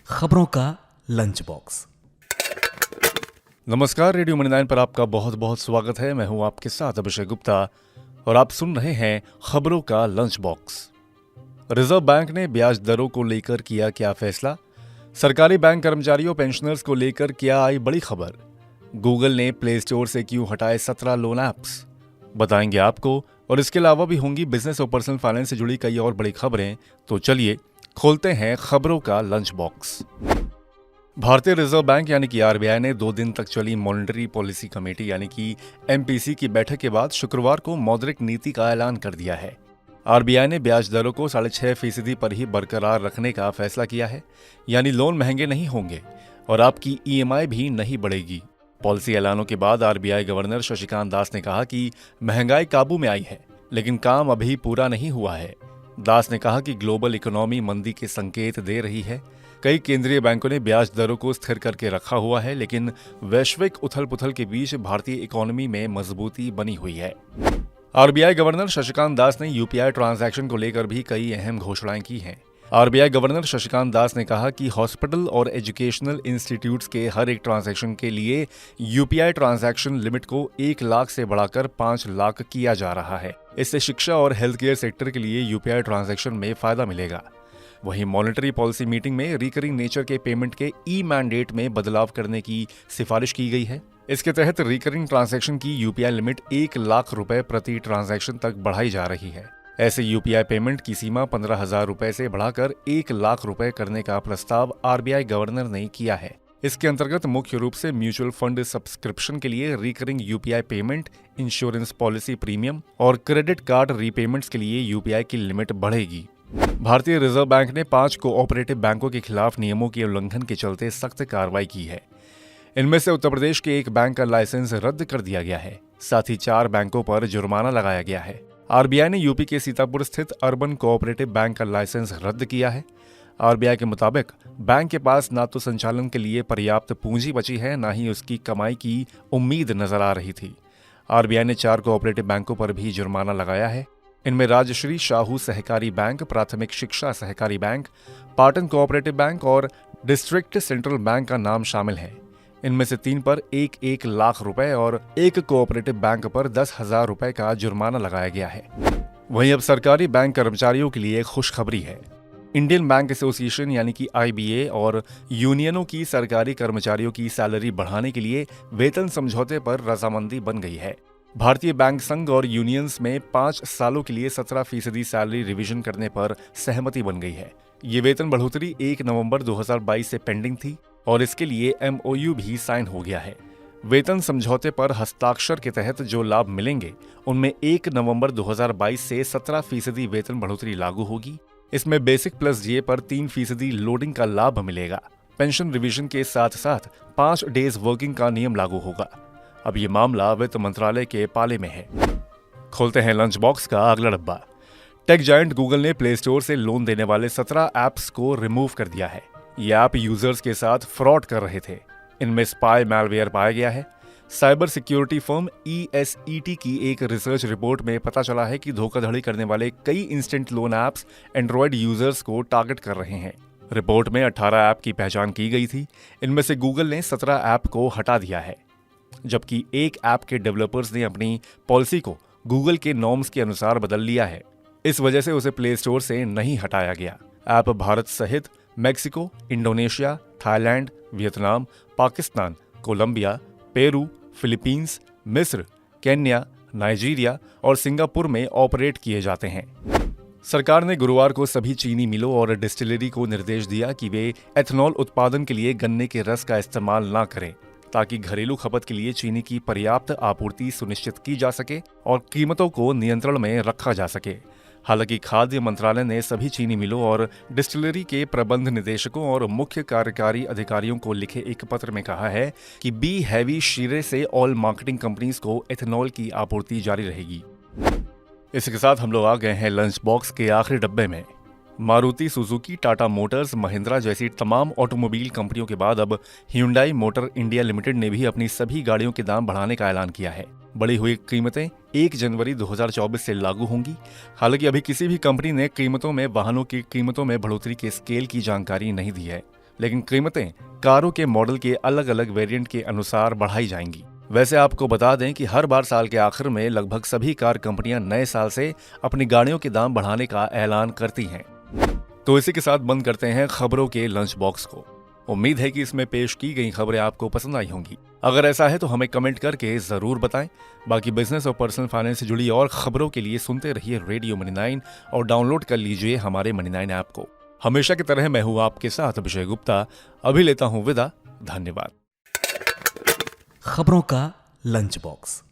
खबरों का lunch box. नमस्कार, रेडियो मनी 9 पर आपका बहुत बहुत स्वागत है। मैं हूं आपके साथ अभिषेक गुप्ता और आप सुन रहे हैं खबरों का लंच बॉक्स। रिजर्व बैंक ने ब्याज दरों को लेकर किया क्या फैसला? सरकारी बैंक कर्मचारियों पेंशनर्स को लेकर क्या आई बड़ी खबर? गूगल ने प्ले स्टोर से क्यों हटाए 17 लोन ऐप्स? बताएंगे आपको, और इसके अलावा भी होंगी बिजनेस और पर्सनल फाइनेंस से जुड़ी कई और बड़ी खबरें। तो चलिए खोलते हैं खबरों का लंच बॉक्स। भारतीय रिजर्व बैंक यानी कि आरबीआई ने 2 दिन तक चली मॉनेटरी पॉलिसी कमेटी यानी कि एमपीसी की बैठक के बाद शुक्रवार को मौद्रिक नीति का ऐलान कर दिया है। आरबीआई ने ब्याज दरों को 6.5% पर ही बरकरार रखने का फैसला किया है, यानी लोन महंगे नहीं होंगे और आपकी ईएमआई भी नहीं बढ़ेगी। पॉलिसी ऐलानों के बाद आरबीआई गवर्नर शशिकांत दास ने कहा कि महंगाई काबू में आई है, लेकिन काम अभी पूरा नहीं हुआ है। दास ने कहा कि ग्लोबल इकोनॉमी मंदी के संकेत दे रही है। कई केंद्रीय बैंकों ने ब्याज दरों को स्थिर करके रखा हुआ है, लेकिन वैश्विक उथल पुथल के बीच भारतीय इकोनॉमी में मजबूती बनी हुई है। आरबीआई गवर्नर शशिकांत दास ने यूपीआई ट्रांजैक्शन को लेकर भी कई अहम घोषणाएं की हैं। आरबीआई गवर्नर शशिकांत दास ने कहा कि हॉस्पिटल और एजुकेशनल इंस्टीट्यूट्स के हर एक ट्रांजैक्शन के लिए यूपीआई ट्रांजैक्शन लिमिट को 1 लाख से बढ़ाकर 5 लाख किया जा रहा है। इससे शिक्षा और हेल्थ केयर सेक्टर के लिए यूपीआई ट्रांजैक्शन में फायदा मिलेगा। वहीं मॉनेटरी पॉलिसी मीटिंग में रिकरिंग नेचर के पेमेंट के ई मैंडेट में बदलाव करने की सिफारिश की गई है। इसके तहत रिकरिंग ट्रांजैक्शन की यूपीआई लिमिट 1 लाख रुपए प्रति ट्रांजैक्शन तक बढ़ाई जा रही है। ऐसे यूपीआई पेमेंट की सीमा 15,000 रुपए से बढ़ाकर 1 लाख रुपए करने का प्रस्ताव आरबीआई गवर्नर ने किया है। इसके अंतर्गत मुख्य रूप से म्यूचुअल फंड सब्सक्रिप्शन के लिए recurring UPI payment, insurance policy premium और क्रेडिट कार्ड रीपेमेंट्स के लिए यूपीआई की लिमिट बढ़ेगी। भारतीय रिजर्व बैंक ने 5 कोऑपरेटिव बैंकों के खिलाफ नियमों के उल्लंघन के चलते सख्त कार्रवाई की है। इनमें से उत्तर प्रदेश के एक बैंक का लाइसेंस रद्द कर दिया गया है। साथ ही 4 बैंकों पर जुर्माना लगाया गया है। आरबीआई ने यूपी के सीतापुर स्थित अर्बन कोऑपरेटिव बैंक का लाइसेंस रद्द किया है। आरबीआई के मुताबिक बैंक के पास ना तो संचालन के लिए पर्याप्त पूंजी बची है, ना ही उसकी कमाई की उम्मीद नजर आ रही थी। आरबीआई ने 4 कोऑपरेटिव बैंकों पर भी जुर्माना लगाया है। इनमें राजश्री शाहू सहकारी बैंक, प्राथमिक शिक्षा सहकारी बैंक, पाटन कोऑपरेटिव बैंक और डिस्ट्रिक्ट सेंट्रल बैंक का नाम शामिल है। इनमें से 3 पर 1-1 लाख रुपए और एक कोऑपरेटिव बैंक पर 10,000 रुपए का जुर्माना लगाया गया है। वहीं अब सरकारी बैंक कर्मचारियों के लिए खुशखबरी है। इंडियन बैंक एसोसिएशन यानी कि आईबीए और यूनियनों की सरकारी कर्मचारियों की सैलरी बढ़ाने के लिए वेतन समझौते पर रजामंदी बन गई है। भारतीय बैंक संघ और यूनियंस में 5 सालों के लिए 17% सैलरी रिवीजन करने पर सहमति बन गई है। ये वेतन बढ़ोतरी 1 नवंबर 2022 से पेंडिंग थी और इसके लिए एमओयू भी साइन हो गया है। वेतन समझौते पर हस्ताक्षर के तहत जो लाभ मिलेंगे, उनमें 1 नवंबर 2022 से 17% वेतन बढ़ोतरी लागू होगी। इसमें बेसिक प्लस डीए पर 3% लोडिंग का लाभ मिलेगा। पेंशन रिवीजन के साथ साथ 5 डेज वर्किंग का नियम लागू होगा। अब ये मामला वित्त मंत्रालय के पाले में है। खोलते हैं लंच बॉक्स का अगला डब्बा। टेक जायंट गूगल ने प्ले स्टोर से लोन देने वाले 17 ऐप्स को रिमूव कर दिया है। ये ऐप यूजर्स के साथ फ्रॉड कर रहे थे। इनमें स्पाई मैलवेयर पाया गया है। साइबर सिक्योरिटी फर्म ESET की एक रिसर्च रिपोर्ट में पता चला है कि धोखाधड़ी करने वाले कई instant loan apps Android users को टारगेट कर रहे हैं। रिपोर्ट में 18 ऐप की पहचान की गई थी। इनमें से गूगल ने 17 ऐप को हटा दिया है, जबकि एक ऐप के डेवलपर्स ने अपनी पॉलिसी को गूगल के नॉर्म्स के अनुसार बदल लिया है। इस वजह से उसे प्ले स्टोर से नहीं हटाया गया। ऐप भारत सहित Mexico, Indonesia, Thailand, Vietnam, Pakistan, Colombia, Peru, Philippines, मिस्र, केन्या, नाइजीरिया और सिंगापुर में ऑपरेट किए जाते हैं। सरकार ने गुरुवार को सभी चीनी मिलों और डिस्टिलरी को निर्देश दिया कि वे एथनॉल उत्पादन के लिए गन्ने के रस का इस्तेमाल न करें, ताकि घरेलू खपत के लिए चीनी की पर्याप्त आपूर्ति सुनिश्चित की जा सके और कीमतों को नियंत्रण में रखा जा सके। हालांकि खाद्य मंत्रालय ने सभी चीनी मिलों और डिस्टिलरी के प्रबंध निदेशकों और मुख्य कार्यकारी अधिकारियों को लिखे एक पत्र में कहा है कि बी हैवी शीरे से ऑल मार्केटिंग कंपनीज को एथनॉल की आपूर्ति जारी रहेगी। इसके साथ हम लोग आ गए हैं लंच बॉक्स के आखिरी डब्बे में। मारुति सुजुकी, टाटा मोटर्स, महिंद्रा जैसी तमाम ऑटोमोबाइल कंपनियों के बाद अब ह्यूंडई मोटर इंडिया लिमिटेड ने भी अपनी सभी गाड़ियों के दाम बढ़ाने का ऐलान किया है। बढ़ी हुई कीमतें 1 जनवरी 2024 से लागू होंगी। हालांकि अभी किसी भी कंपनी ने कीमतों में वाहनों की कीमतों में बढ़ोतरी के स्केल की जानकारी नहीं दी है। लेकिन कीमतें कारों के मॉडल के अलग अलग वेरिएंट के अनुसार बढ़ाई जाएंगी। वैसे आपको बता दें कि हर बार साल के आखिर में लगभग सभी कार कंपनियां नए साल से अपनी गाड़ियों के दाम बढ़ाने का ऐलान करती हैं। तो इसी के साथ बंद करते हैं खबरों के लंच बॉक्स को। उम्मीद है कि इसमें पेश की गई खबरें आपको पसंद आई होंगी। अगर ऐसा है तो हमें कमेंट करके जरूर बताएं। बाकी बिजनेस और पर्सनल फाइनेंस से जुड़ी और खबरों के लिए सुनते रहिए रेडियो मनी 9 और डाउनलोड कर लीजिए हमारे मनी 9 ऐप को। हमेशा की तरह मैं हूं आपके साथ अभिषेक गुप्ता। अभी लेता हूं विदा। धन्यवाद। खबरों का लंच बॉक्स।